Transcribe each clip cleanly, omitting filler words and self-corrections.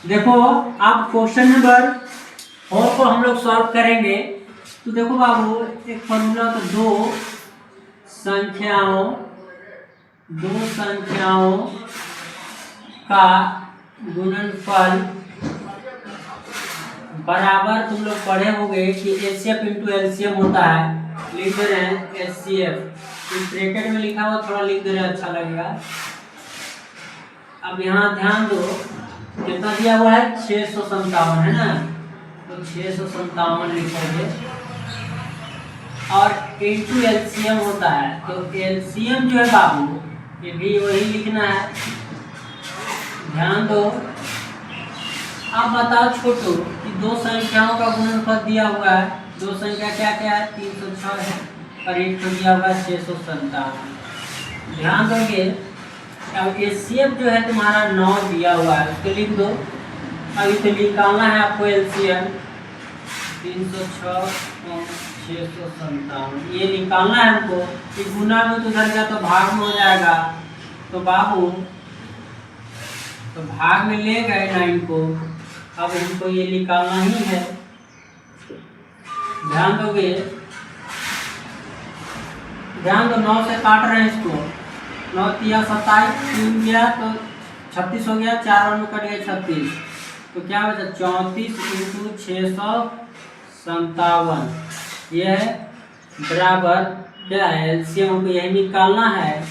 देखो अब question number 4 को हम लोग सॉल्व करेंगे। तो देखो बाबू, एक फॉर्मूला तो दो संख्याओं का गुणनफल बराबर, तुम लोग पढ़े होंगे कि एचसीएफ इंटू एलसीएम होता है। लिख दे रहे हैं एचसीएफ, इस ब्रैकेट में लिखा हुआ थोड़ा लिख दे रहे हैं, अच्छा लगेगा। अब यहाँ ध्यान दो, कितना दिया हुआ है 657 है ना, तो 657 लिखोगे और इंटू एलसीएम होता है, तो एलसीएम जो है बाबू ये भी वही लिखना है। ध्यान दो, आप बताओ छोटू कि दो संख्याओं का गुणनफल दिया हुआ है, दो संख्या क्या क्या है 306 है और एक तो दिया हुआ है 657। ध्यान दोगे, अब एचसीएफ जो है तुम्हारा 9 दिया हुआ है, उसको लिख दो। अभी तो निकालना है आपको एलसीएम 306 और 657, ये निकालना है हमको। कि गुना में तो उधर गया तो भाग में हो जाएगा, तो बाबू तो भाग में ले गए 9 को, अब हमको ये निकालना ही है। ध्यान दोगे, ध्यान दो, 9 से काट रहे हैं इसको, 9 तिया 27, 3 गया तो 36 हो गया, 4 में कट गया 36, तो क्या बचा 34 इंटू 657, यह है बराबर क्या है एलसीएम, हमको यही निकालना है।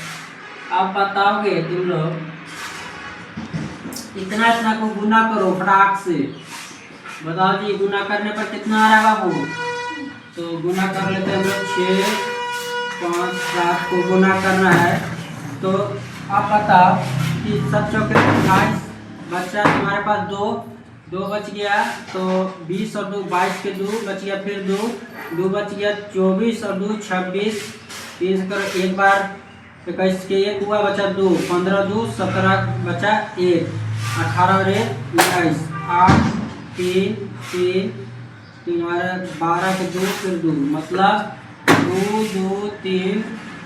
अब बताओगे तुम लोग, इतना इतना को गुना करो फटाक से, बताओ जी गुना करने पर कितना आ रहा है बाबू। तो गुना कर लेते हैं हम लोग, 6 5 7 को गुना करना है। तो आप बताओ कि 7 चौके 28 बच्चा, तुम्हारे पास 2 बच गया, तो 20 और 2 22 के 2 बच गया, फिर 2 बच गया, 24 और 2 26, 30 करो एक बार, 21 के 1 हुआ, बचा 2, 15 2 17 बचा 1, 18 और 1 19, 8 3 3 तुम्हारा 12 के 2 फिर 2, मतलब 2 2 3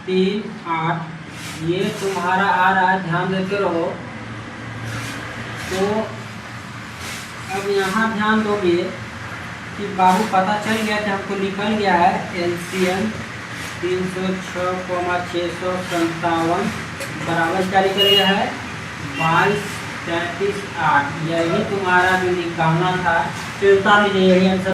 3 8, ये तुम्हारा आ रहा है। ध्यान देते रहो। तो अब यहाँ ध्यान दोगे कि बाबू पता चल गया कि हमको निकल गया है एलसीएम 306, 657 बराबर क्या निकल गया है 22 33 8, यही तुम्हारा जो निकालना था। चलता नहीं, यही आंसर